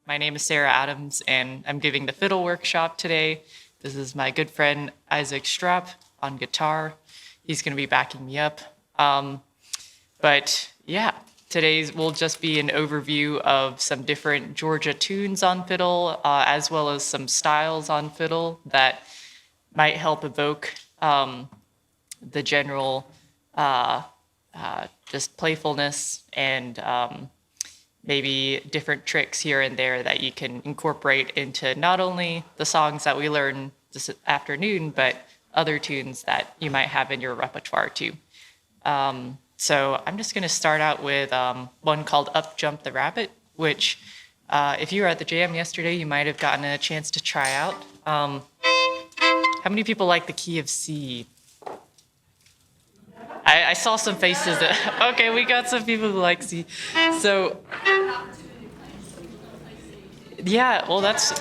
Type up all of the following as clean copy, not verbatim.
My name is Sarah Adams, and I'm giving the fiddle workshop today. This is my good friend Isaac Strapp on guitar. He's going to be backing me up. But yeah, today's will just be an overview of some different Georgia tunes on fiddle, as well as some styles on fiddle that might help evoke the general just playfulness and maybe different tricks here and there that you can incorporate into not only the songs that we learn this afternoon, but other tunes that you might have in your repertoire too. So I'm just going to start out with one called Up Jump the Rabbit, which if you were at the jam yesterday, you might have gotten a chance to try out. How many people like the key of C? I saw some faces that, okay, we got some people who like C. So, yeah, well, that's,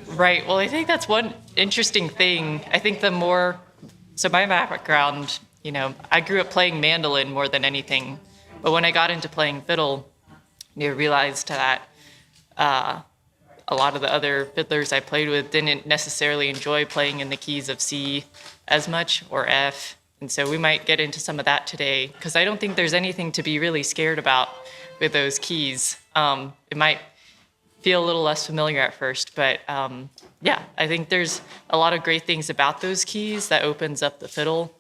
right. Well, I think that's one interesting thing. I think so my background, I grew up playing mandolin more than anything. But when I got into playing fiddle, I realized that a lot of the other fiddlers I played with didn't necessarily enjoy playing in the keys of C as much, or F. And so we might get into some of that today, because I don't think there's anything to be really scared about with those keys. It might feel a little less familiar at first, but yeah, I think there's a lot of great things about those keys that opens up the fiddle,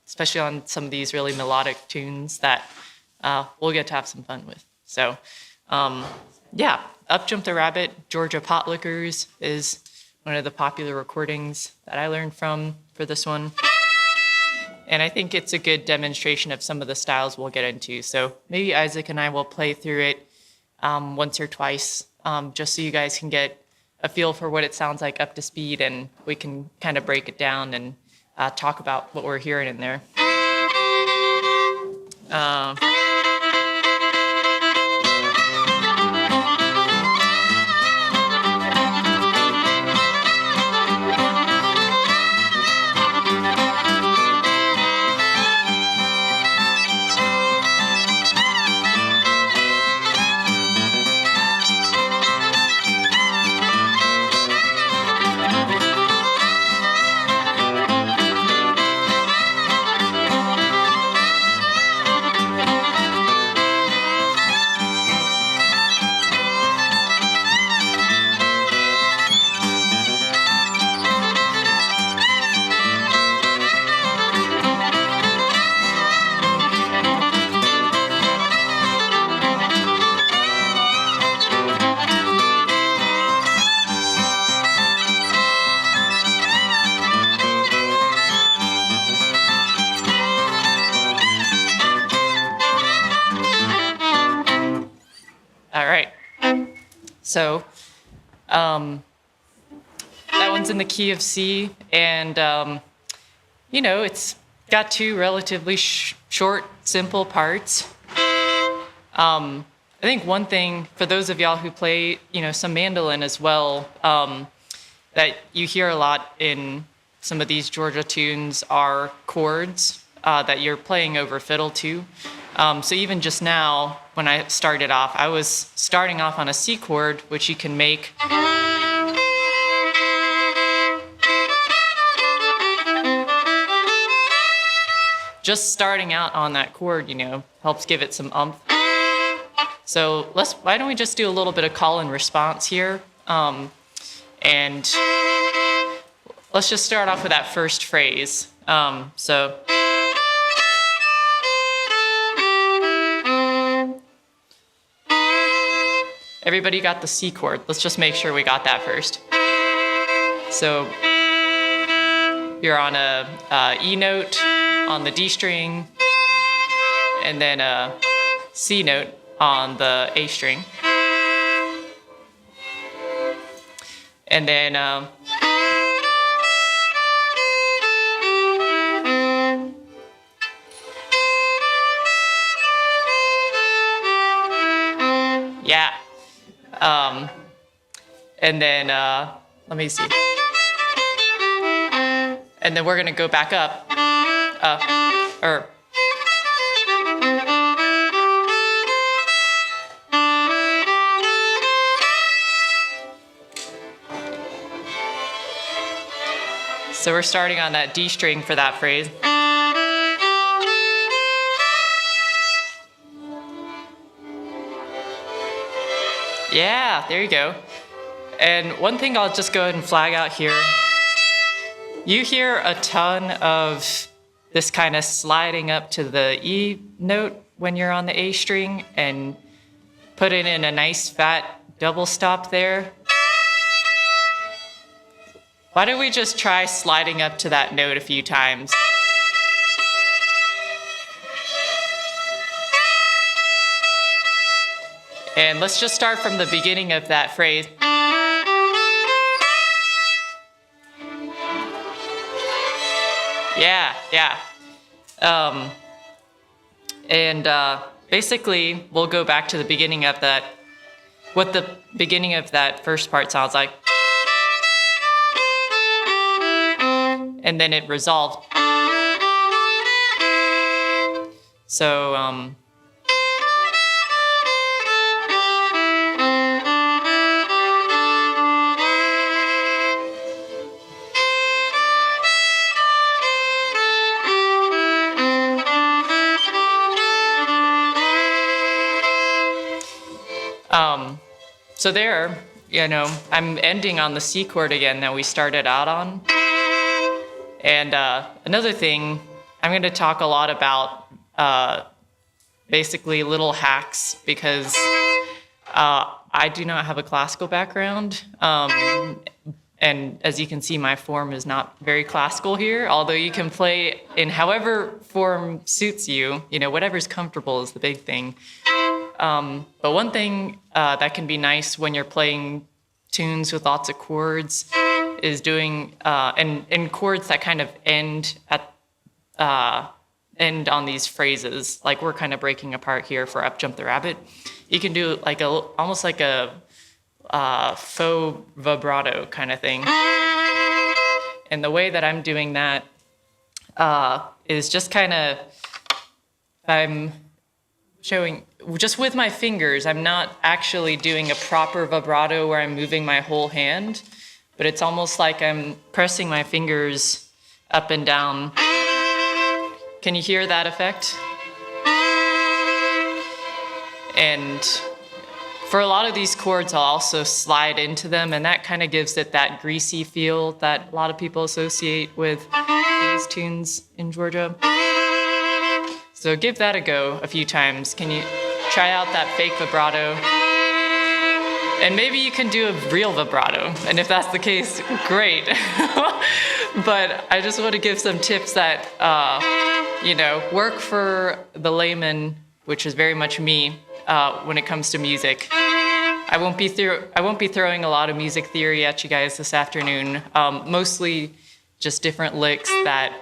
especially on some of these really melodic tunes that we'll get to have some fun with. So yeah, Up Jump the Rabbit, Georgia Potlickers is one of the popular recordings that I learned from for this one. And I think it's a good demonstration of some of the styles we'll get into. So maybe Isaac and I will play through it once or twice, just so you guys can get a feel for what it sounds like up to speed, and we can kind of break it down and talk about what we're hearing in there. All right. So that one's in the key of C, and it's got two relatively short, simple parts. I think one thing for those of y'all who play, some mandolin as well, that you hear a lot in some of these Georgia tunes are chords that you're playing over fiddle too. So even just now, when I started off, I was starting off on a C chord, which you can make. Just starting out on that chord, helps give it some oomph. So why don't we just do a little bit of call and response here? And let's just start off with that first phrase. So. Everybody got the C chord. Let's just make sure we got that first. So you're on a E note on the D string, and then a C note on the A string. And then yeah. And then, let me see. And then we're going to go back up. So we're starting on that D string for that phrase. Yeah, there you go. And one thing I'll just go ahead and flag out here. You hear a ton of this kind of sliding up to the E note when you're on the A string, and put it in a nice fat double stop there. Why don't we just try sliding up to that note a few times? And let's just start from the beginning of that phrase. Yeah. Basically, we'll go back to the beginning of that, what the beginning of that first part sounds like. And then it resolved. So, so there, I'm ending on the C chord again that we started out on. And another thing, I'm going to talk a lot about basically little hacks, because I do not have a classical background. And as you can see, my form is not very classical here, although you can play in however form suits you, whatever's comfortable is the big thing. But one thing that can be nice when you're playing tunes with lots of chords is doing and chords that kind of end on these phrases, like we're kind of breaking apart here for Up Jump the Rabbit. You can do like almost like a faux vibrato kind of thing. And the way that I'm doing that is just kind of, I'm showing just with my fingers. I'm not actually doing a proper vibrato where I'm moving my whole hand, but it's almost like I'm pressing my fingers up and down. Can you hear that effect? And for a lot of these chords, I'll also slide into them, and that kind of gives it that greasy feel that a lot of people associate with these tunes in Georgia. So give that a go a few times. Can you try out that fake vibrato? And maybe you can do a real vibrato, and if that's the case, great. But I just want to give some tips that, work for the layman, which is very much me, when it comes to music. I won't be throwing a lot of music theory at you guys this afternoon. Mostly just different licks that,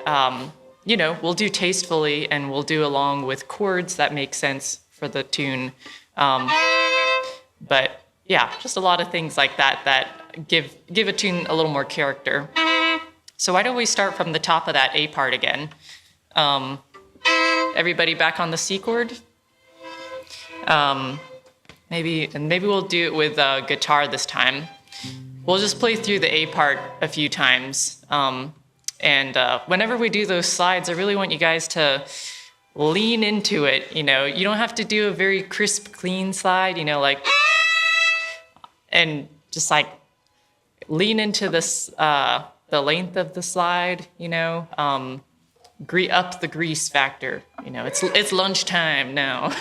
we'll do tastefully, and we'll do along with chords that make sense for the tune. But yeah, just a lot of things like that give a tune a little more character. So why don't we start from the top of that A part again? Everybody back on the C chord? Maybe we'll do it with guitar this time. We'll just play through the A part a few times. And whenever we do those slides, I really want you guys to lean into it. You don't have to do a very crisp, clean slide, and just like lean into this, the length of the slide, up the grease factor. It's lunchtime now.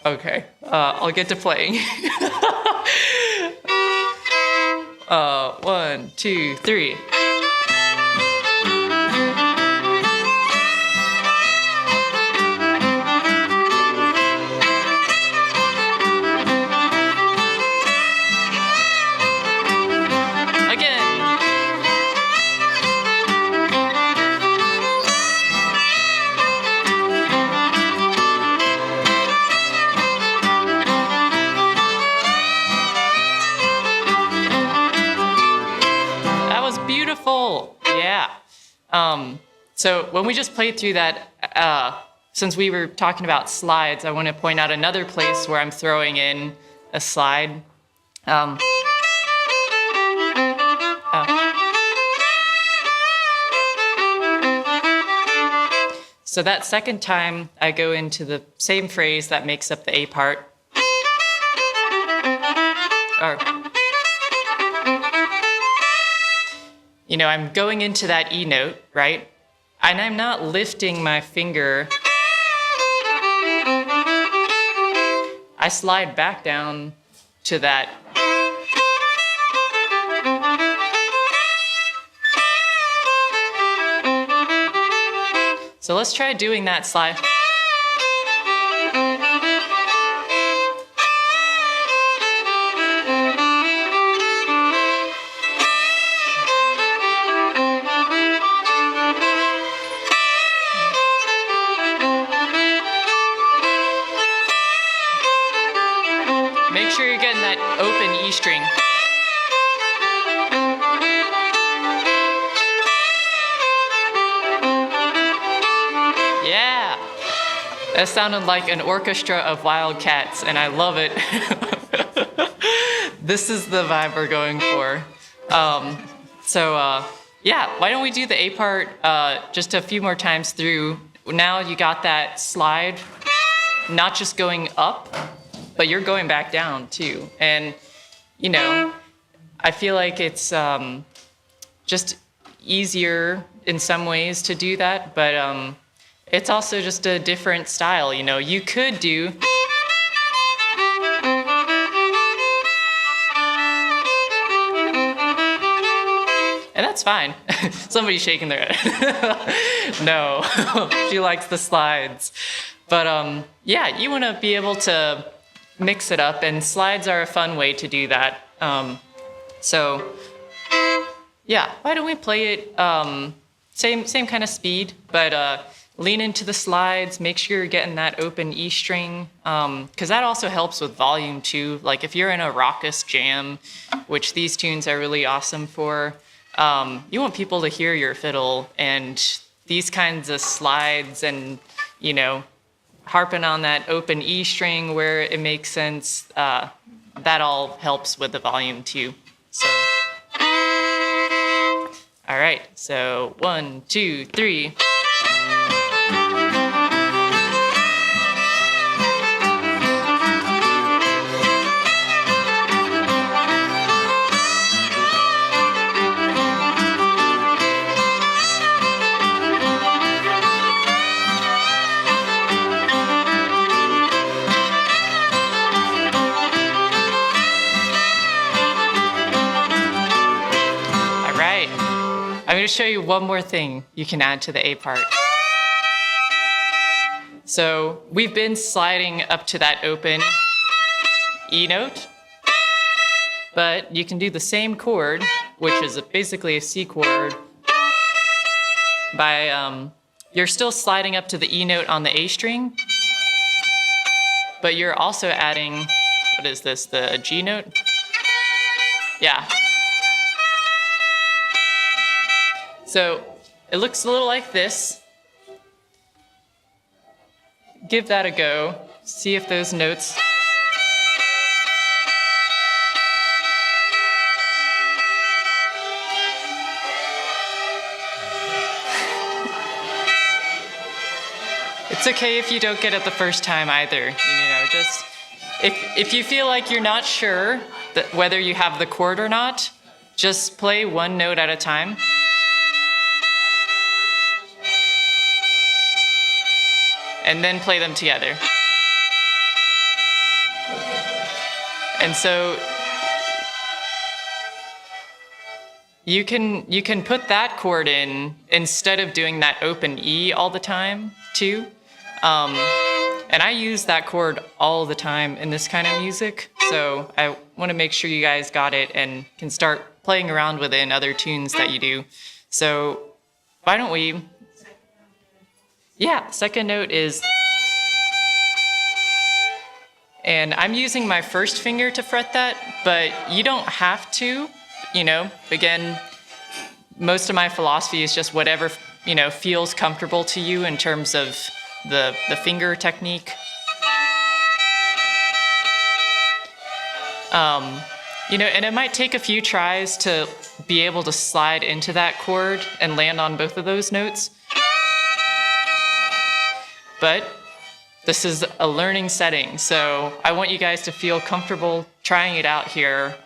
Okay, I'll get to playing. 1, 2, 3. So when we just played through that, since we were talking about slides, I want to point out another place where I'm throwing in a slide. So that second time, I go into the same phrase that makes up the A part. Or, I'm going into that E note, right? And I'm not lifting my finger. I slide back down to that. So let's try doing that slide. Make sure you're getting that open E string. Yeah, that sounded like an orchestra of wildcats, and I love it. This is the vibe we're going for. Yeah, why don't we do the A part just a few more times through. Now you got that slide, not just going up, but you're going back down too. And, I feel like it's just easier in some ways to do that, but it's also just a different style. You could do. And that's fine. Somebody's shaking their head. No, she likes the slides. But yeah, you want to be able to mix it up, and slides are a fun way to do that. So yeah, why don't we play it same kind of speed, but lean into the slides, make sure you're getting that open E string, because that also helps with volume too. Like if you're in a raucous jam, which these tunes are really awesome for, you want people to hear your fiddle, and these kinds of slides and, harping on that open E string where it makes sense, that all helps with the volume too. So, all right, so 1, 2, 3. I'm going to show you one more thing you can add to the A part. So we've been sliding up to that open E note, but you can do the same chord, which is basically a C chord, by, you're still sliding up to the E note on the A string, but you're also adding, what is this, the G note? Yeah. So it looks a little like this. Give that a go. See if those notes. It's okay if you don't get it the first time either. Just if you feel like you're not sure that whether you have the chord or not, just play one note at a time. And then play them together. And so you can put that chord in instead of doing that open E all the time too. And I use that chord all the time in this kind of music. So I want to make sure you guys got it and can start playing around with it in other tunes that you do. So why don't we? Yeah, second note is, and I'm using my first finger to fret that, but you don't have to, Again, most of my philosophy is just whatever, feels comfortable to you in terms of the finger technique. And it might take a few tries to be able to slide into that chord and land on both of those notes. but this is a learning setting, so I want you guys to feel comfortable trying it out here,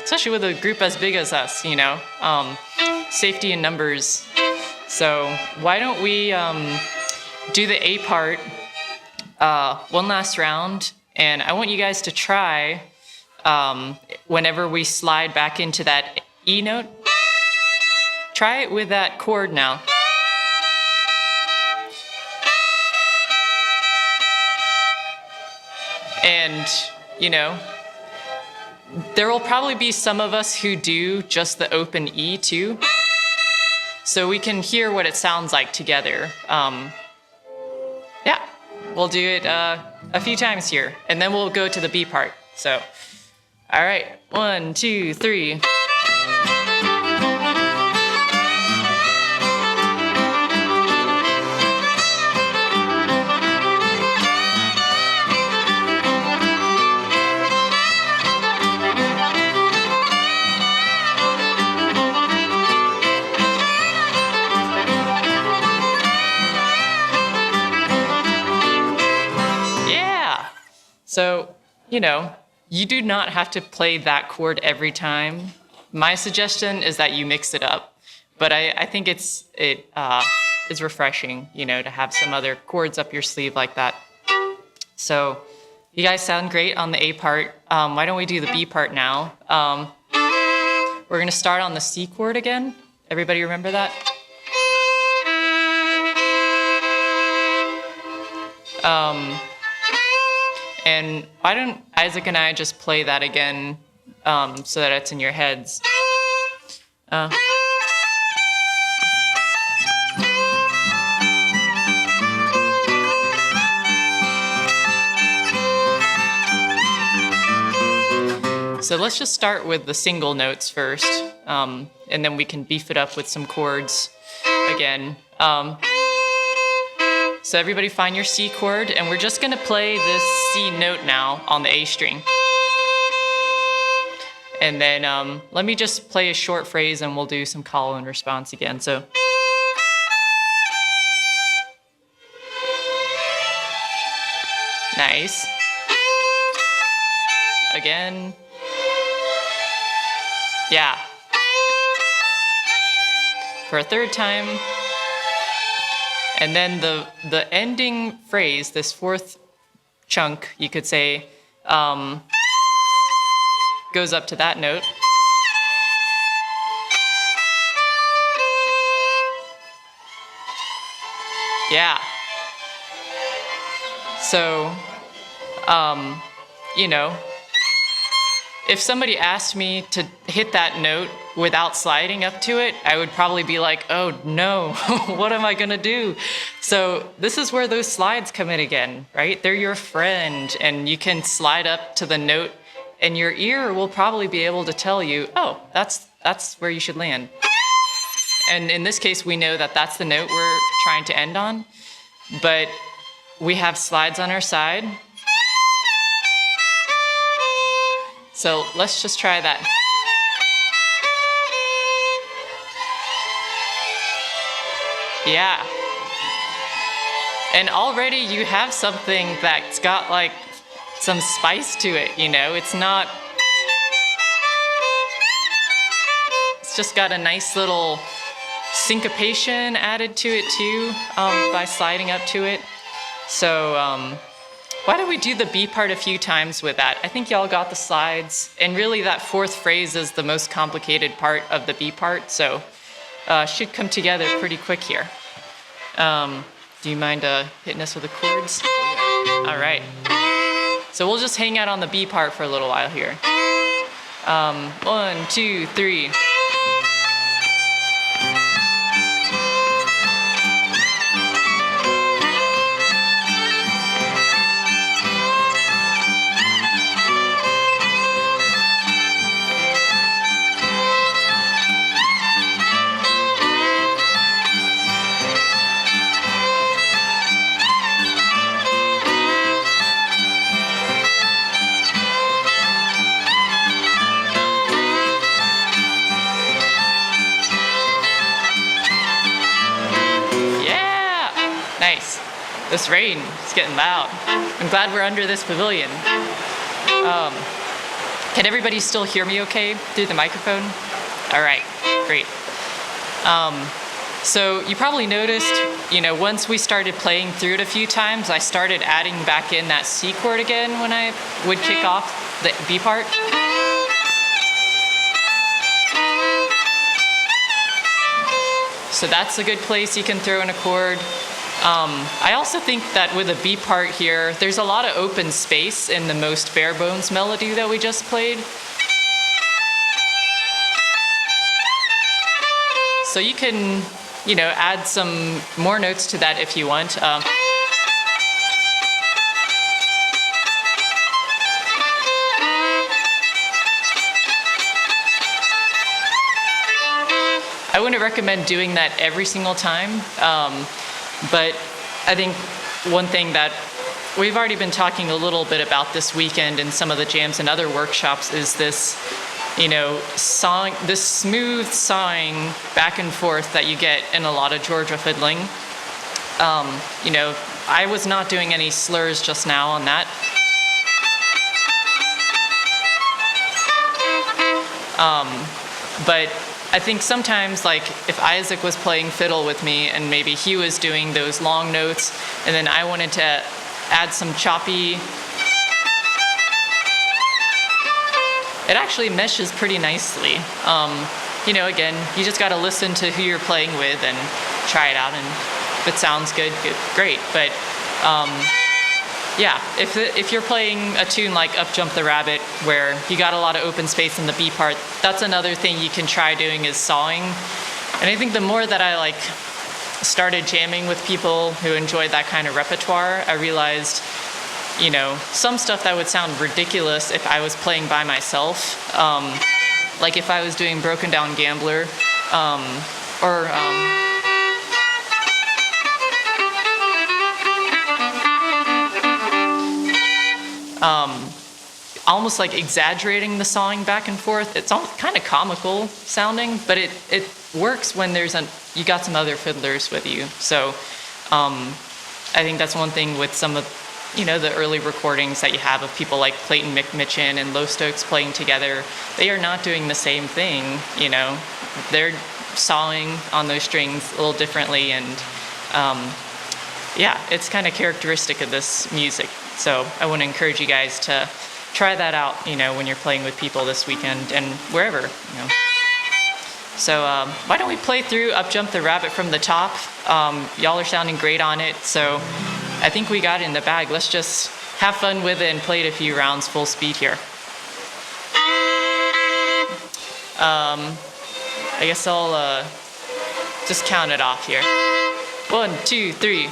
especially with a group as big as us, safety in numbers. So why don't we do the A part one last round, and I want you guys to try whenever we slide back into that E note, try it with that chord now. And, there will probably be some of us who do just the open E too, so we can hear what it sounds like together. Yeah, we'll do it a few times here, and then we'll go to the B part. So, all right, 1, 2, 3. So, you do not have to play that chord every time. My suggestion is that you mix it up. But I think it is refreshing, to have some other chords up your sleeve like that. So, you guys sound great on the A part. Why don't we do the B part now? We're going to start on the C chord again. Everybody remember that? And why don't Isaac and I just play that again so that it's in your heads. So let's just start with the single notes first, and then we can beef it up with some chords again. So everybody find your C chord, and we're just going to play this C note now on the A string. And then let me just play a short phrase, and we'll do some call and response again. So. Nice. Again. Yeah. For a third time. And then the ending phrase, this fourth chunk, you could say, goes up to that note. Yeah. So, if somebody asked me to hit that note without sliding up to it, I would probably be like, oh no, what am I gonna do? So this is where those slides come in again, right? They're your friend, and you can slide up to the note, and your ear will probably be able to tell you, oh, that's where you should land. And in this case, we know that that's the note we're trying to end on, but we have slides on our side. So let's just try that. Yeah. And already you have something that's got like some spice to it, It's not... It's just got a nice little syncopation added to it too, by sliding up to it. So, why don't we do the B part a few times with that? I think y'all got the slides. And really that fourth phrase is the most complicated part of the B part, so should come together pretty quick here. Do you mind hitting us with the chords? All right. So we'll just hang out on the B part for a little while here. 1, 2, 3. this rain is getting loud. I'm glad we're under this pavilion. Can everybody still hear me okay through the microphone? All right, great. So you probably noticed, once we started playing through it a few times, I started adding back in that C chord again when I would kick off the B part. So that's a good place you can throw in a chord. I also think that with the B part here, there's a lot of open space in the most bare bones melody that we just played. So you can, add some more notes to that if you want. I wouldn't recommend doing that every single time, but I think one thing that we've already been talking a little bit about this weekend in some of the jams and other workshops is this, this smooth sawing back and forth that you get in a lot of Georgia fiddling. I was not doing any slurs just now on that. But I think sometimes, like, if Isaac was playing fiddle with me and maybe he was doing those long notes and then I wanted to add some choppy, it actually meshes pretty nicely. Again, you just got to listen to who you're playing with and try it out, and if it sounds good, great. But yeah, if you're playing a tune like Up Jump the Rabbit, where you got a lot of open space in the B part, that's another thing you can try doing is sawing. And I think the more that I started jamming with people who enjoyed that kind of repertoire, I realized, some stuff that would sound ridiculous if I was playing by myself, like if I was doing Broken Down Gambler, or almost like exaggerating the sawing back and forth. It's almost kind of comical sounding, but it works when you got some other fiddlers with you. So I think that's one thing with some of the early recordings that you have of people like Clayton McMitchin and Low Stokes playing together. They are not doing the same thing. They're sawing on those strings a little differently, and yeah, it's kind of characteristic of this music. So I want to encourage you guys to try that out, when you're playing with people this weekend and wherever, So why don't we play through Up Jump the Rabbit from the top? Y'all are sounding great on it, so I think we got it in the bag. Let's just have fun with it and play it a few rounds full speed here. I guess I'll just count it off here. 1, 2, 3.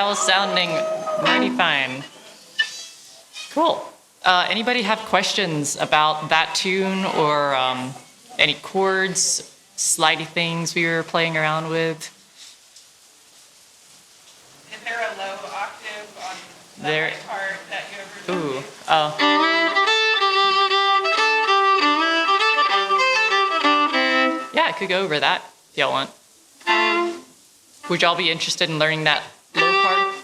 that was sounding mighty fine. Cool. Anybody have questions about that tune or any chords, slidey things we were playing around with? Is there a low octave on the There. right part that you ever Ooh. do? Yeah, I could go over that if y'all want. Would y'all be interested in learning that low part?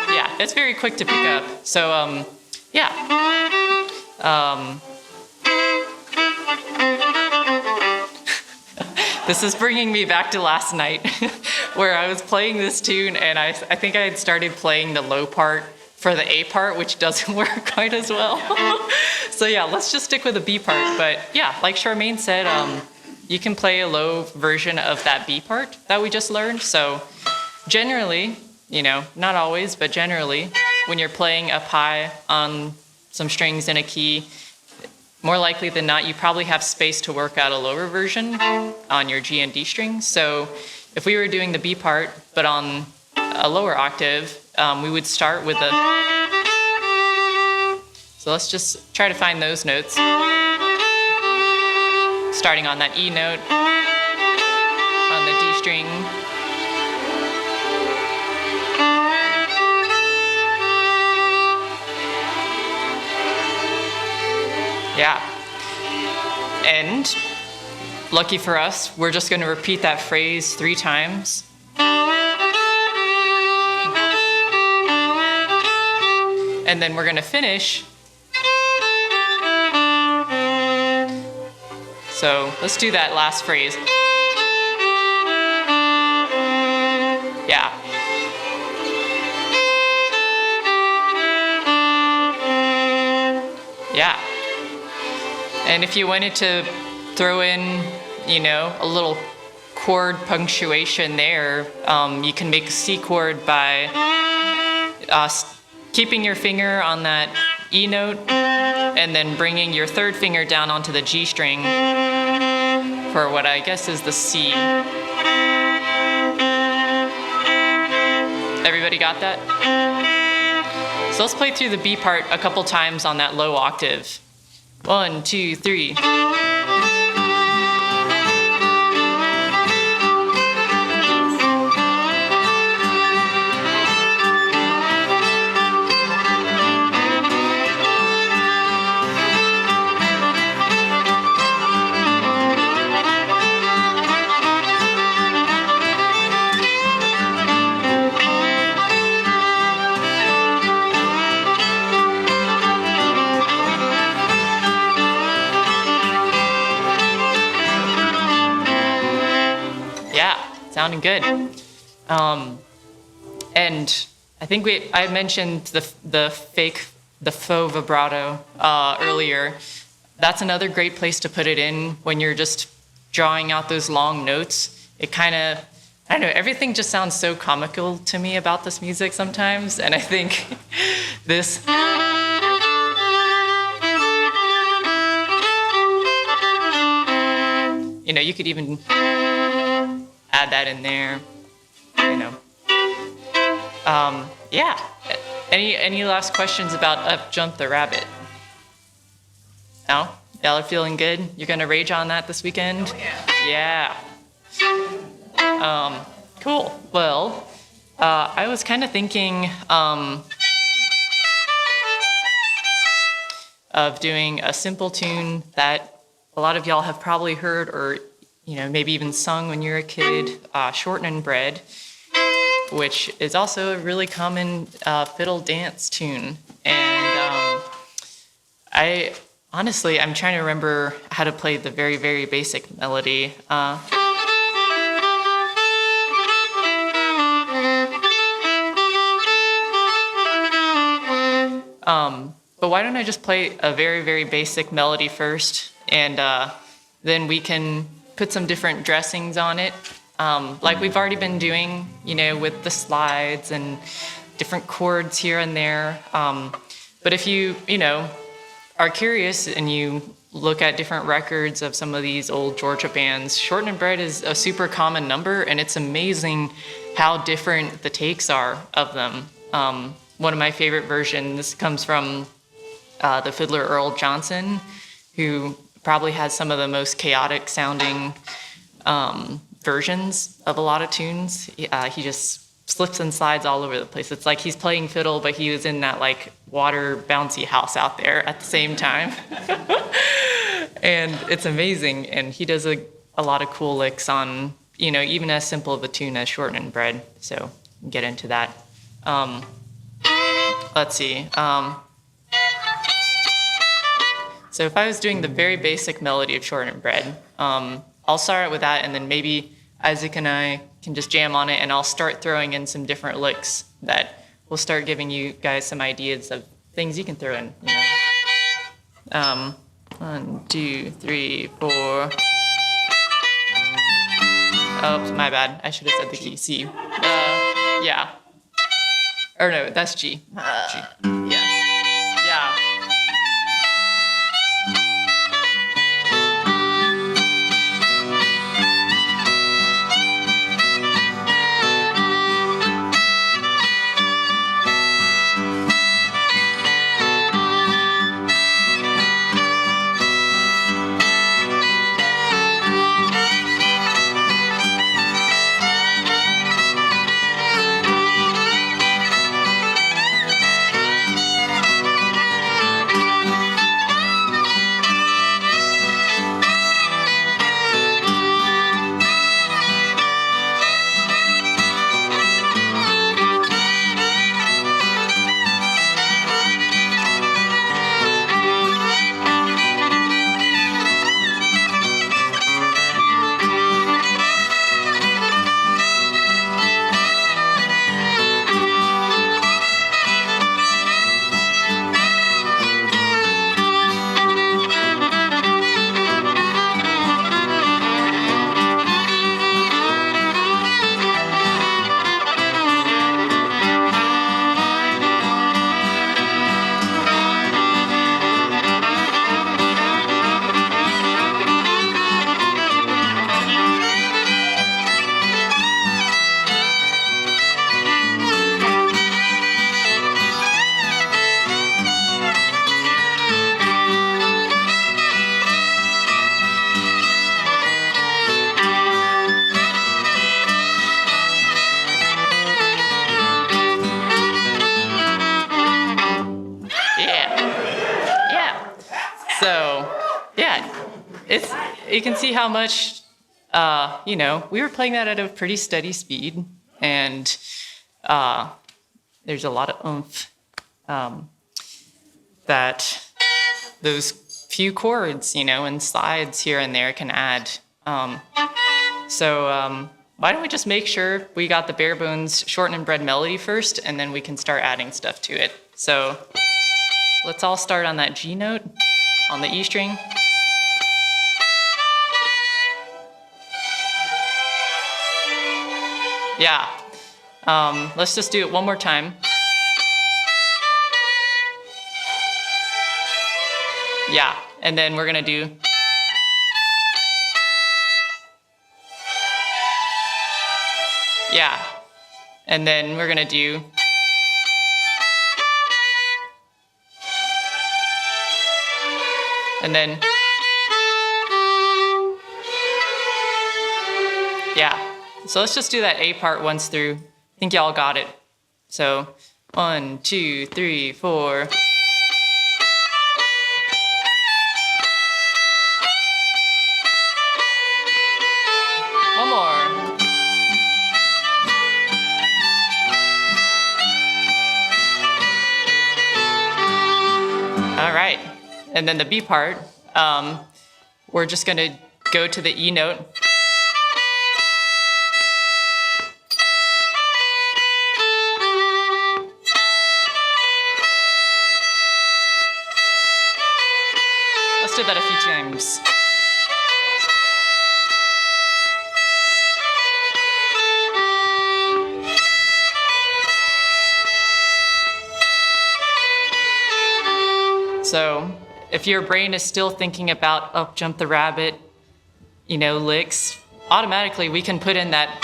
Yeah, it's very quick to pick up. So, yeah. This is bringing me back to last night where I was playing this tune and I think I had started playing the low part for the A part, which doesn't work quite as well. So yeah, let's just stick with the B part. But yeah, like Charmaine said, you can play a low version of that B part that we just learned. So generally, not always, but generally, when you're playing up high on some strings in a key, more likely than not, you probably have space to work out a lower version on your G and D strings. So if we were doing the B part, but on a lower octave, we would start with a... So let's just try to find those notes. Starting on that E note, on the D string. Yeah. And lucky for us, we're just going to repeat that phrase 3 times. And then we're going to finish. So let's do that last phrase. Yeah. Yeah. And if you wanted to throw in, a little chord punctuation there, you can make a C chord by keeping your finger on that E note and then bringing your third finger down onto the G string for what I guess is the C. Everybody got that? So let's play through the B part a couple times on that low octave. 1, 2, 3. Sounding good. And I think I mentioned the faux vibrato earlier. That's another great place to put it in when you're just drawing out those long notes. It kind of, I don't know, everything just sounds so comical to me about this music sometimes. And I think this... you could even add that in there, Yeah. Any last questions about Up Jump the Rabbit? No? Y'all are feeling good? You're gonna rage on that this weekend? Oh, yeah. Yeah. Cool. Well, I was kind of thinking of doing a simple tune that a lot of y'all have probably heard or maybe even sung when you were a kid, Shortening Bread, which is also a really common fiddle dance tune. And I'm trying to remember how to play the very, very basic melody. But why don't I just play a very, very basic melody first, and then we can put some different dressings on it, like we've already been doing, with the slides and different chords here and there. But if you, are curious and you look at different records of some of these old Georgia bands, Shortening Bread is a super common number, and it's amazing how different the takes are of them. One of my favorite versions comes from the fiddler Earl Johnson, who probably has some of the most chaotic sounding versions of a lot of tunes. He just slips and slides all over the place. It's like he's playing fiddle, but he was in that like water bouncy house out there at the same time. And it's amazing. And he does a lot of cool licks on, even as simple of a tune as Shortening Bread. So get into that. Let's see. So if I was doing the very basic melody of Shortening Bread, I'll start with that, and then maybe Isaac and I can just jam on it, and I'll start throwing in some different licks that will start giving you guys some ideas of things you can throw in. 1, 2, 3, 4. Oops, my bad. I should have said the key. C. Yeah. Or no, that's G. G. Yeah. Yeah. You can see how much, we were playing that at a pretty steady speed, and there's a lot of oomph that those few chords, and slides here and there can add. So why don't we just make sure we got the bare bones Shortening Bread melody first, and then we can start adding stuff to it. So let's all start on that G note on the E string. Yeah. Let's just do it one more time. Yeah, and then we're gonna do. Yeah, and then we're gonna do. And then. Yeah. So let's just do that A part once through. I think y'all got it. So 1, 2, 3, 4. One more. All right. And then the B part, we're just going to go to the E note. Let's do that a few times. So if your brain is still thinking about Up Jump the Rabbit, licks, automatically we can put in that.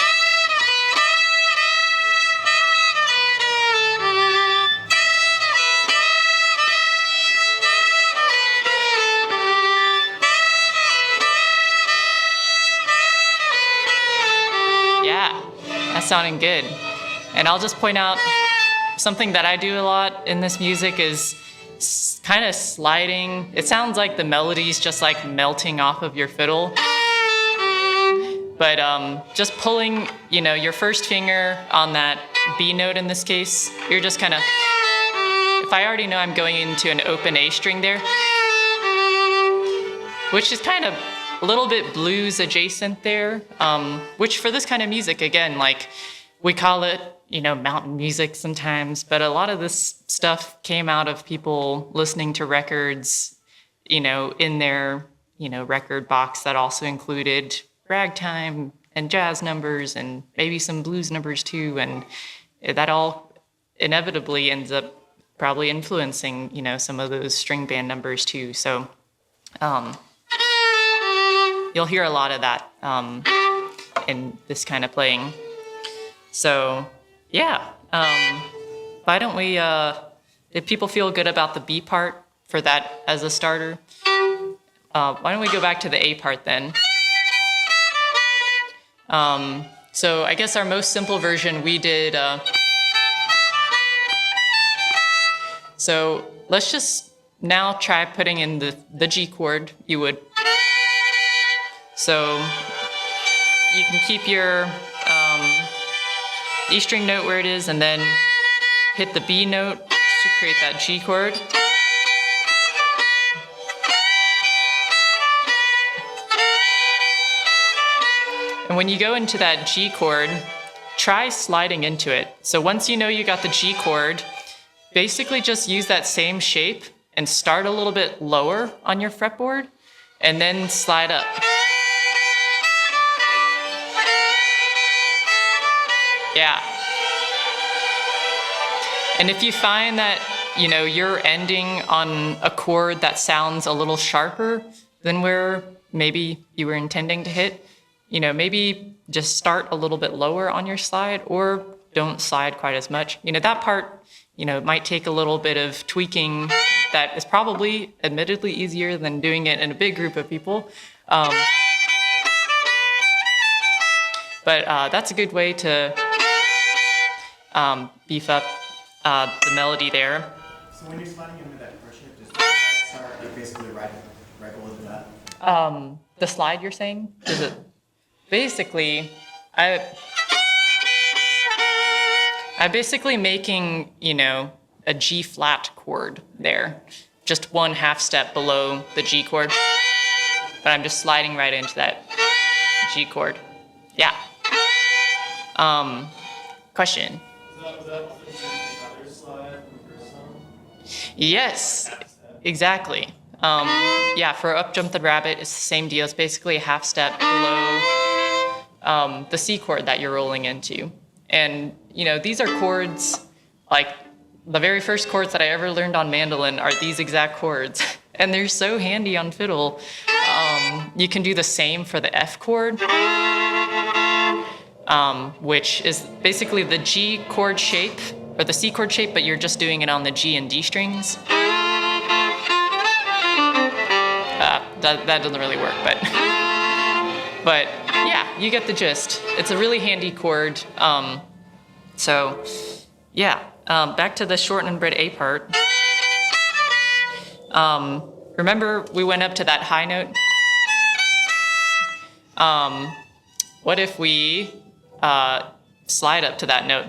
sounding good. And I'll just point out something that I do a lot in this music is kind of sliding. It sounds like the melody's just like melting off of your fiddle. But just pulling, your first finger on that B note in this case, you're just kind of, if I already know I'm going into an open A string there, which is kind of a little bit blues adjacent there, which for this kind of music, again, like we call it, mountain music sometimes, but a lot of this stuff came out of people listening to records, in their, record box that also included ragtime and jazz numbers and maybe some blues numbers too. And that all inevitably ends up probably influencing, some of those string band numbers too. So you'll hear a lot of that in this kind of playing. So yeah, why don't we, if people feel good about the B part for that as a starter, why don't we go back to the A part then? So I guess our most simple version we did, so let's just now try putting in the G chord you would. So you can keep your E string note where it is and then hit the B note to create that G chord. And when you go into that G chord, try sliding into it. So once you know you got the G chord, basically just use that same shape and start a little bit lower on your fretboard and then slide up. Yeah. And if you find that, you're ending on a chord that sounds a little sharper than where maybe you were intending to hit, maybe just start a little bit lower on your slide or don't slide quite as much. That part, might take a little bit of tweaking that is probably admittedly easier than doing it in a big group of people. But that's a good way to beef up the melody there. So when you're sliding into that first shape, just start like basically right below that? The slide you're saying? Is it basically I basically making, a G flat chord there. Just 1/2 step below the G chord. But I'm just sliding right into that G chord. Yeah. Question. Was that the other slide from the first song? Yes, exactly. Yeah, for Up Jump the Rabbit, it's the same deal. It's basically a 1/2 step below the C chord that you're rolling into. And, these are chords, like the very first chords that I ever learned on mandolin are these exact chords. And they're so handy on fiddle. You can do the same for the F chord, which is basically the G chord shape, or the C chord shape, but you're just doing it on the G and D strings. That doesn't really work, but yeah, you get the gist. It's a really handy chord. So yeah, back to the shorten and brid A part. Remember we went up to that high note? What if we slide up to that note?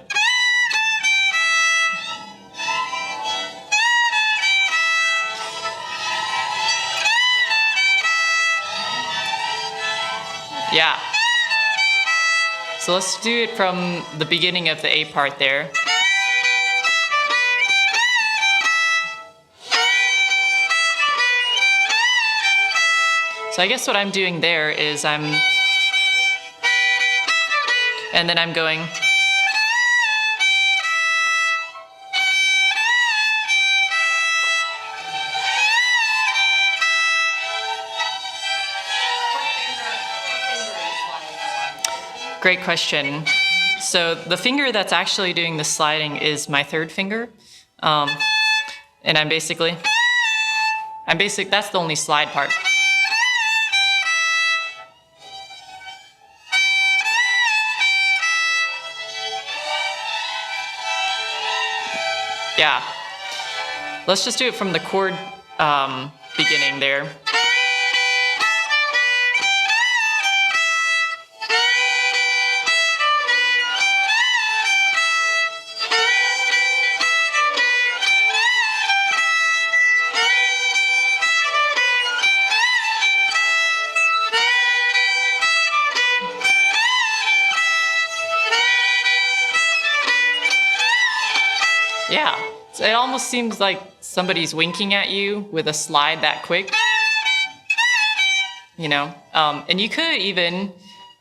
Yeah. So let's do it from the beginning of the A part there. So I guess what I'm doing there is and then I'm going. Great question. So the finger that's actually doing the sliding is my third finger. And I'm basically, that's the only slide part. Yeah. Let's just do it from the chord beginning there. Yeah, so it almost seems like somebody's winking at you with a slide that quick, you know? And you could even,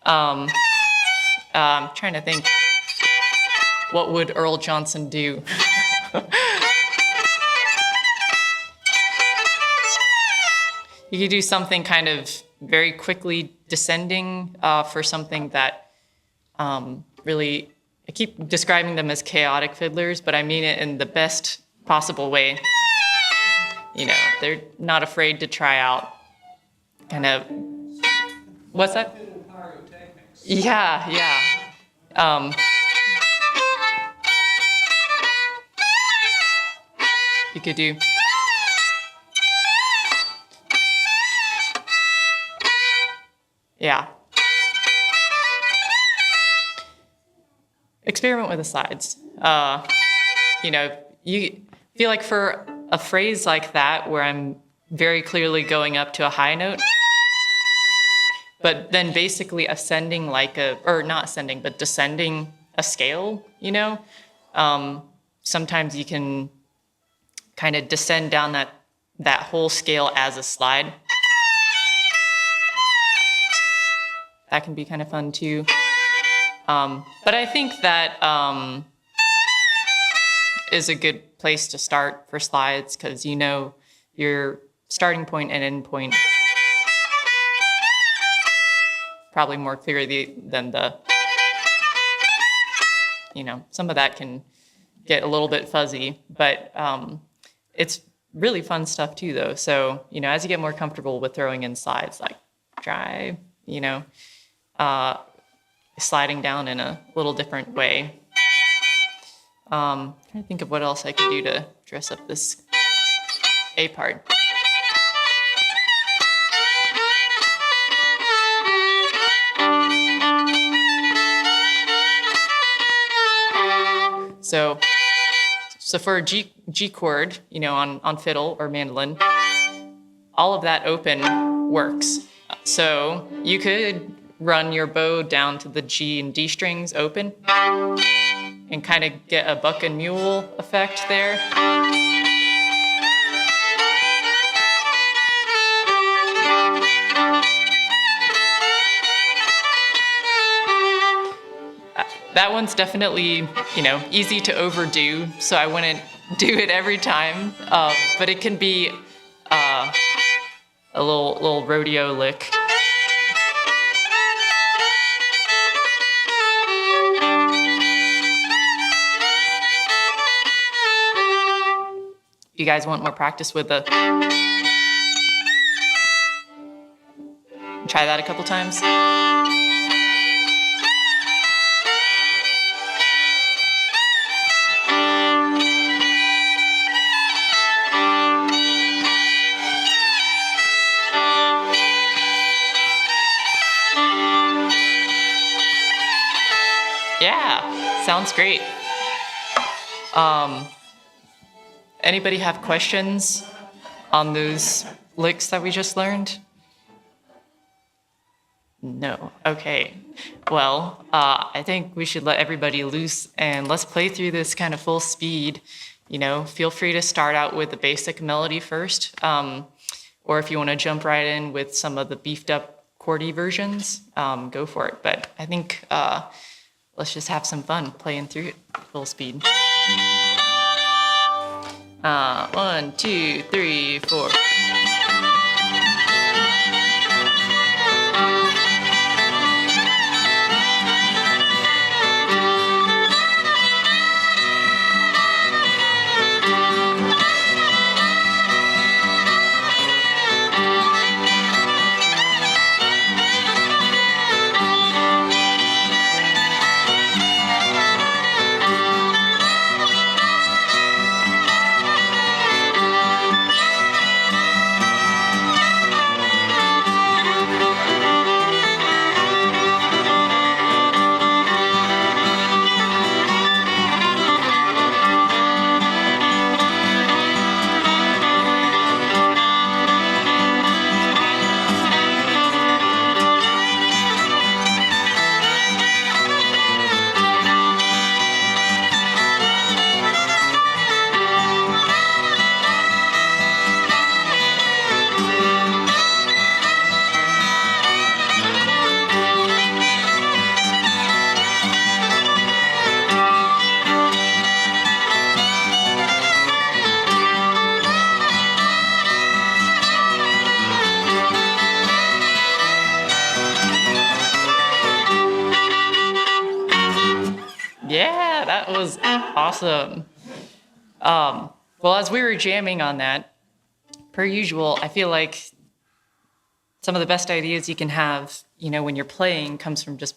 trying to think, what would Earl Johnson do? You could do something kind of very quickly descending for something that really, I keep describing them as chaotic fiddlers, but I mean it in the best possible way. You know, they're not afraid to try out kind of, what's that? Yeah, yeah. You could do. Yeah. Experiment with the slides. You know, you feel like for a phrase like that where I'm very clearly going up to a high note, but then basically ascending like or not ascending, but descending a scale, you know? Sometimes you can kind of descend down that whole scale as a slide. That can be kind of fun too. But I think that is a good place to start for slides because you know your starting point and end point probably more clearly than you know, some of that can get a little bit fuzzy, but it's really fun stuff too though. So, you know, as you get more comfortable with throwing in slides, like try, you know, sliding down in a little different way. Trying to think of what else I could do to dress up this A part. So for a G chord, you know, on fiddle or mandolin, all of that open works. So you could run your bow down to the G and D strings open and kind of get a buck and mule effect there. That one's definitely, you know, easy to overdo, so I wouldn't do it every time, but it can be a little rodeo lick. You guys want more practice with the... Try that a couple times. Yeah, sounds great. Anybody have questions on those licks that we just learned? No. Okay. Well, I think we should let everybody loose and let's play through this kind of full speed. You know, feel free to start out with the basic melody first, or if you want to jump right in with some of the beefed up chordy versions, go for it. But I think let's just have some fun playing through it full speed. 1, 2, 3, 4. Yeah, that was awesome. Well, as we were jamming on that, per usual, I feel like some of the best ideas you can have, when you're playing comes from just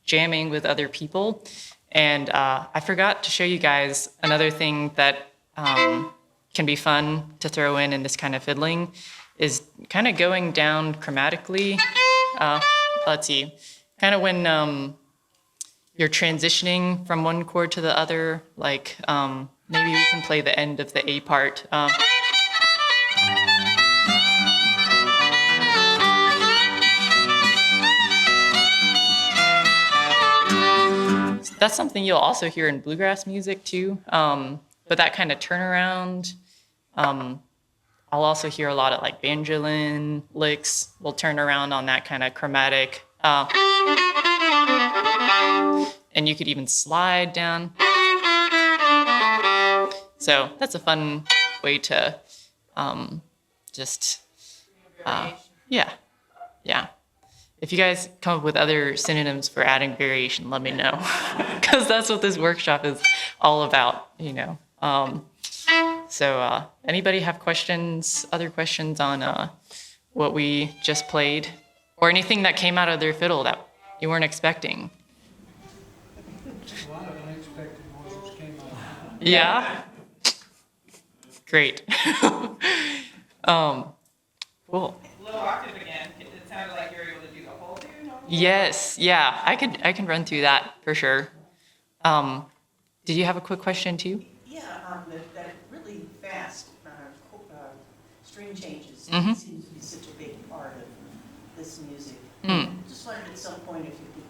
jamming with other people. And I forgot to show you guys another thing that can be fun to throw in this kind of fiddling is kind of going down chromatically. Let's see, kind of when you're transitioning from one chord to the other, like maybe we can play the end of the A part. That's something you'll also hear in bluegrass music too. But that kind of turnaround, I'll also hear a lot of like banjolin licks will turn around on that kind of chromatic. And you could even slide down. So that's a fun way to just, yeah. If you guys come up with other synonyms for adding variation, let me know. Because that's what this workshop is all about, So anybody have questions, other questions on what we just played? Or anything that came out of their fiddle that you weren't expecting? A lot of unexpected noises came out. Yeah? Great. Cool. Low octave again. It sounded like you were able to do the whole tune. Yes, yeah, I can run through that for sure. Did you have a quick question too? Yeah, that really fast string changes Mhm. seems to be such a big part of this music. Mm. Just wondered at some point if you could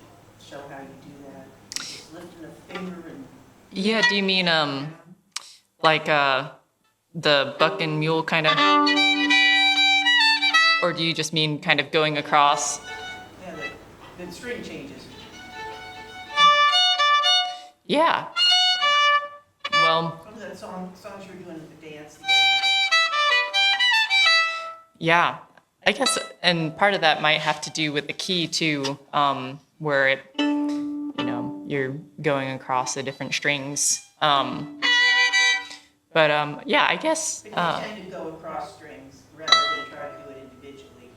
show how you do that. Just lifting a finger and Yeah, do you mean like the buck and mule kind of? Or do you just mean kind of going across? yeah, the string changes. Yeah. Well, Some of the songs you were doing at the dance. yeah. I guess, and part of that might have to do with the key too, where it, you're going across the different strings. But yeah, I guess. But you tend to go across strings rather than try to do it individually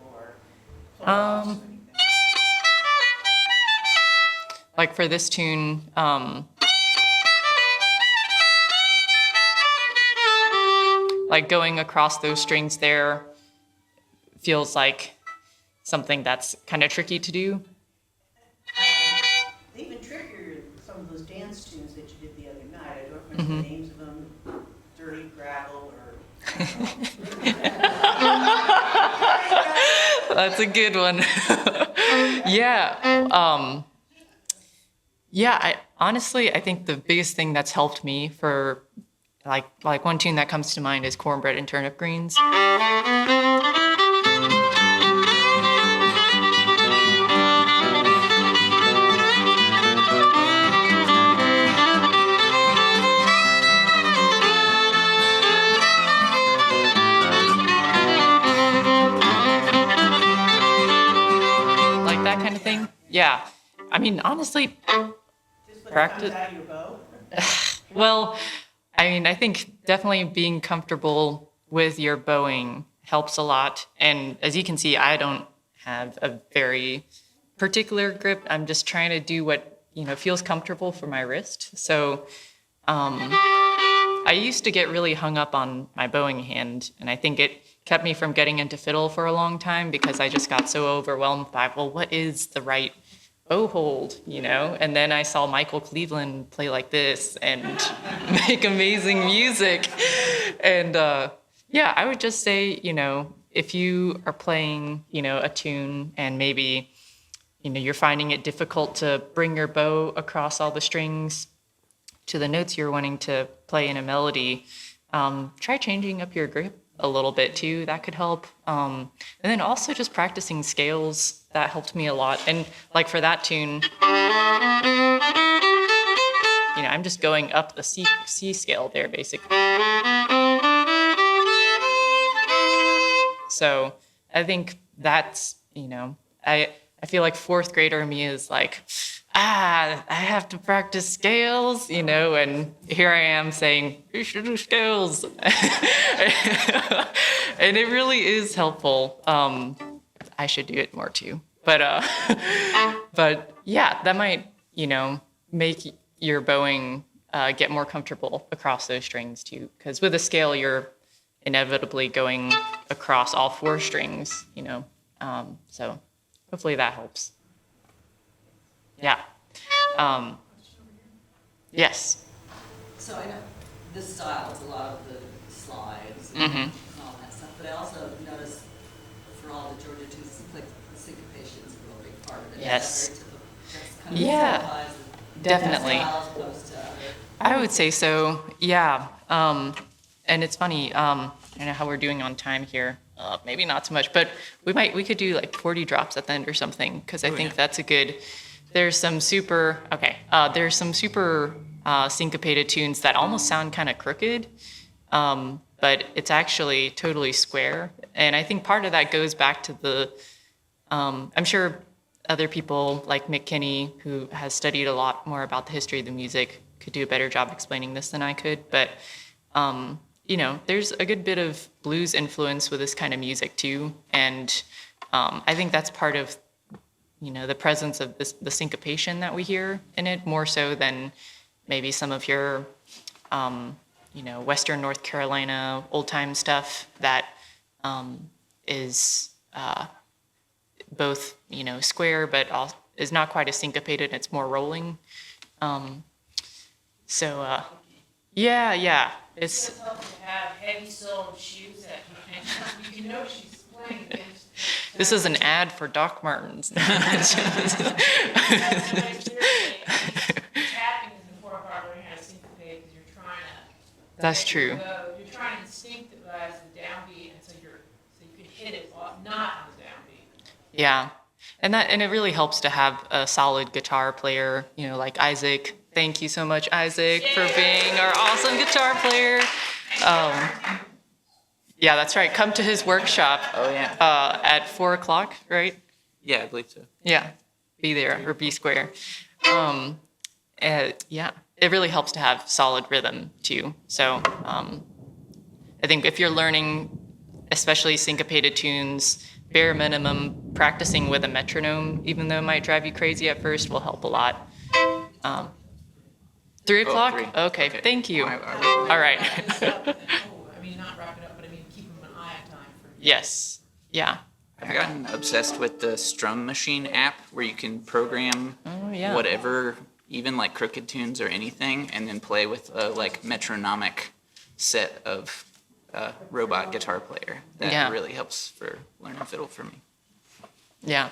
or pull off or anything. Like for this tune, like going across those strings there feels like something that's kind of tricky to do. Even trickier, some of those dance tunes that you did the other night. I don't remember the names of them. Dirty Gravel or. That's a good one. Yeah. Yeah, I think the biggest thing that's helped me for like one tune that comes to mind is Cornbread and Turnip Greens. Like that kind of thing. Yeah. I mean, honestly, Just what Practice- comes out of your bow. well, I mean, I think definitely being comfortable with your bowing helps a lot. And as you can see, I don't have a very particular grip. I'm just trying to do what, feels comfortable for my wrist. So I used to get really hung up on my bowing hand, and I think it kept me from getting into fiddle for a long time because I just got so overwhelmed by, well, what is the right bow hold, And then I saw Michael Cleveland play like this and make amazing music. And yeah, I would just say, if you are playing, a tune and maybe, you're finding it difficult to bring your bow across all the strings to the notes you're wanting to play in a melody, try changing up your grip a little bit too. That could help. And then also just practicing scales. That helped me a lot. And like for that tune, I'm just going up the C scale there, basically. So I think that's, I feel like fourth grader me is like, I have to practice scales, and here I am saying, you should do scales. And it really is helpful. I should do it more too. But yeah, that might, make your bowing get more comfortable across those strings too. Because with a scale, you're inevitably going across all 4 strings, So hopefully that helps. Yeah. Yes. So I know this style is a lot of the slides Mm-hmm. and all that stuff, but I also noticed for all the Georgia tunes, like the syncopation is a real big part of it. Yes. Is that very typical? That's kind of Yeah, symbolize definitely. that style as opposed to other. I would say so. Yeah. And it's funny. I don't know how we're doing on time here. Maybe not so much, but we could do like 40 drops at the end or something because I think that's a good. There's some super syncopated tunes that almost sound kind of crooked, but it's actually totally square. And I think part of that goes back to the. I'm sure other people like Mick Kinney, who has studied a lot more about the history of the music, could do a better job explaining this than I could. But there's a good bit of blues influence with this kind of music too, and I think that's part of the presence of the syncopation that we hear in it, more so than maybe some of your Western North Carolina old time stuff that is both square but also is not quite as syncopated. It's more rolling. Yeah, it's. It's helpful to have heavy-soled shoes that you can know she's playing against. This is an ad for Doc Martens. Tapping is the fourth part learning how to syncopate because you're trying to. That's true. You're trying to instinctivize the downbeat, and so you can hit it not on the downbeat. Yeah, and it really helps to have a solid guitar player, like Isaac. Thank you so much, Isaac, for being our awesome guitar player. Yeah, that's right. Come to his workshop. Oh, yeah. At 4:00, right? Yeah, I believe so. Yeah, be there or be square. Yeah, it really helps to have solid rhythm too. So I think if you're learning, especially syncopated tunes, bare minimum practicing with a metronome, even though it might drive you crazy at first, will help a lot. 3 o'clock? 3. Okay, thank you. I All right. Not wrap it up, but keep them an eye on time for. Yes. Yeah. I've gotten obsessed with the Strum Machine app where you can program Oh, yeah. whatever, even like crooked tunes or anything, and then play with a like metronomic set of robot guitar player. That Yeah. really helps for learning fiddle for me. Yeah.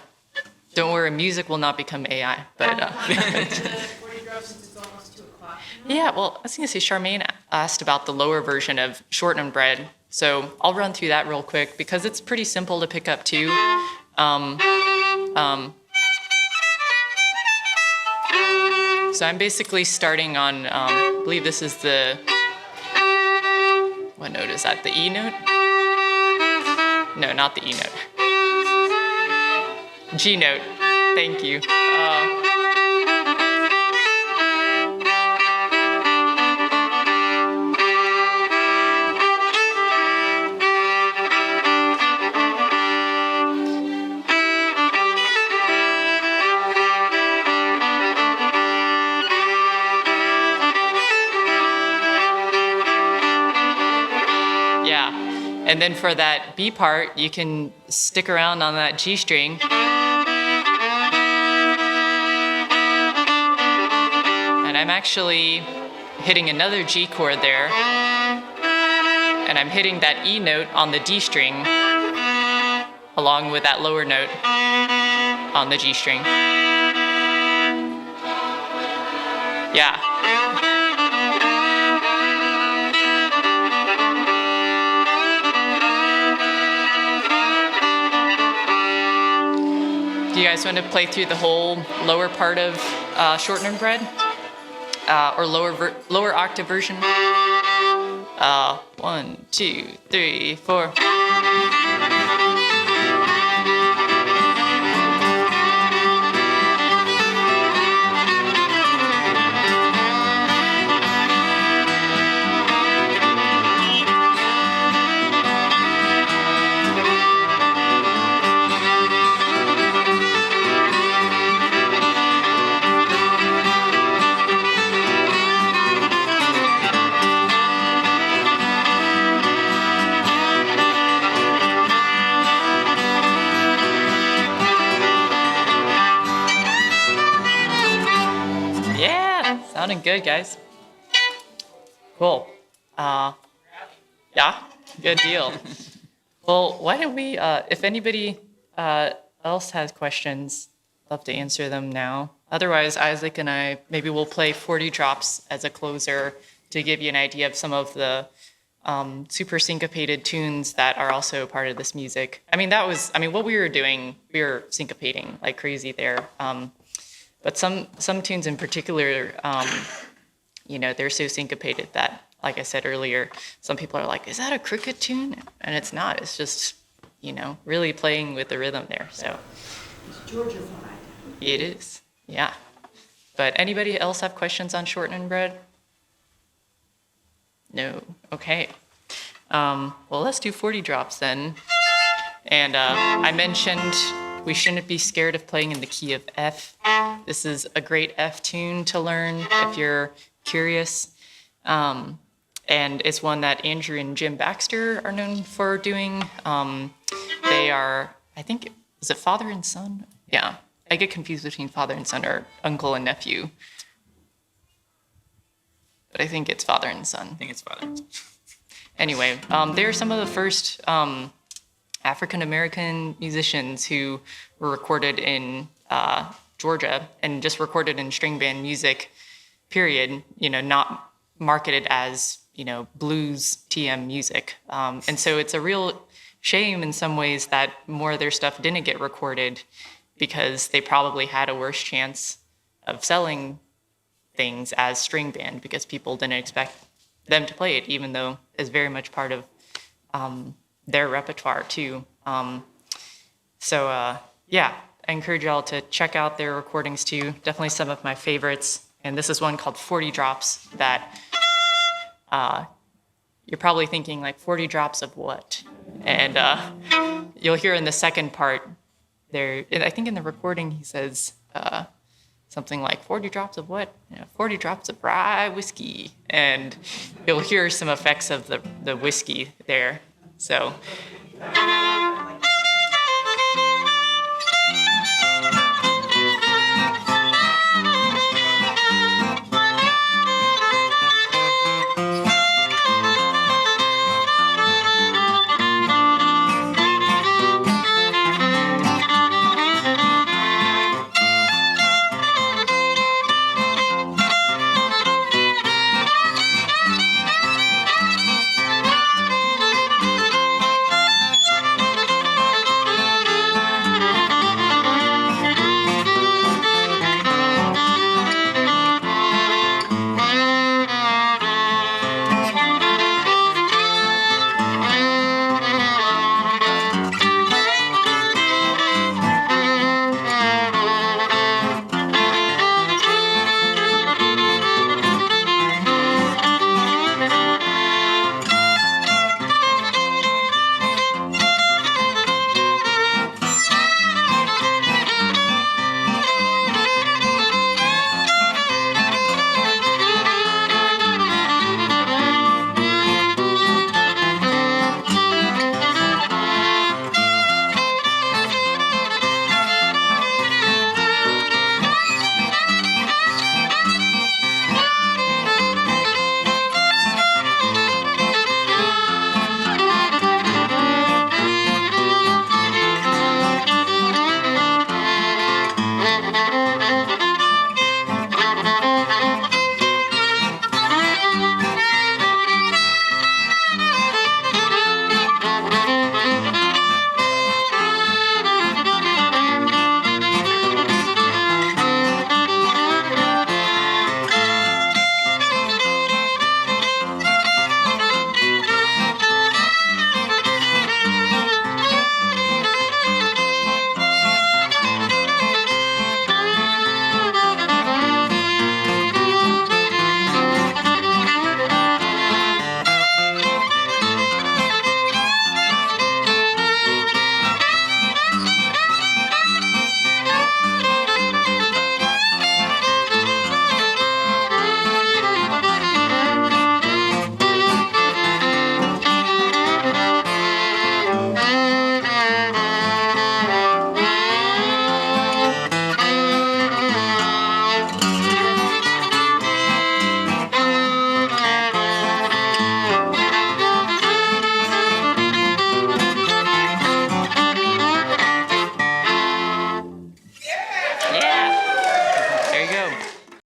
Don't worry, music will not become AI. But Before you go, since it's almost 2:00. yeah, well, I was going to say Charmaine asked about the lower version of shortened bread. So I'll run through that real quick because it's pretty simple to pick up too. So I'm basically starting on, I believe this is what note is that? The E note? No, not the E note. G note. Thank you. Yeah. And then for that B part, you can stick around on that G string. And I'm actually hitting another G chord there. And I'm hitting that E note on the D string along with that lower note on the G string. Yeah. Do you guys want to play through the whole lower part of Shortening Bread? Or lower octave version? 1, 2, 3, 4. Sounding good, guys. Cool. Yeah, good deal. Well, why don't we, if anybody else has questions, love to answer them now. Otherwise, Isaac and I, maybe we'll play 40 Drops as a closer to give you an idea of some of the super syncopated tunes that are also part of this music. I mean, what we were doing, we were syncopating like crazy there. But some tunes in particular, they're so syncopated that, like I said earlier, some people are like, is that a cricket tune? And it's not. It's just, really playing with the rhythm there. So It's Georgified. it is, yeah. But anybody else have questions on shortening bread? No. Okay. Well, let's do 40 drops then. And I mentioned we shouldn't be scared of playing in the key of F. This is a great F tune to learn if you're curious. And it's one that Andrew and Jim Baxter are known for doing. They are, I think, is it father and son? Yeah. I get confused between father and son or uncle and nephew. But I think it's father and son. I think it's father. Anyway, they're some of the first African-American musicians who were recorded in Georgia and just recorded in string band music, period, not marketed as, blues TM music. And so it's a real shame in some ways that more of their stuff didn't get recorded because they probably had a worse chance of selling things as string band because people didn't expect them to play it, even though it's very much part of their repertoire too. Yeah, I encourage y'all to check out their recordings too. Definitely some of my favorites. And this is one called 40 Drops that you're probably thinking like 40 drops of what? And you'll hear in the second part there, I think in the recording he says something like 40 drops of what? 40 drops of rye whiskey. And you'll hear some effects of the whiskey there. So.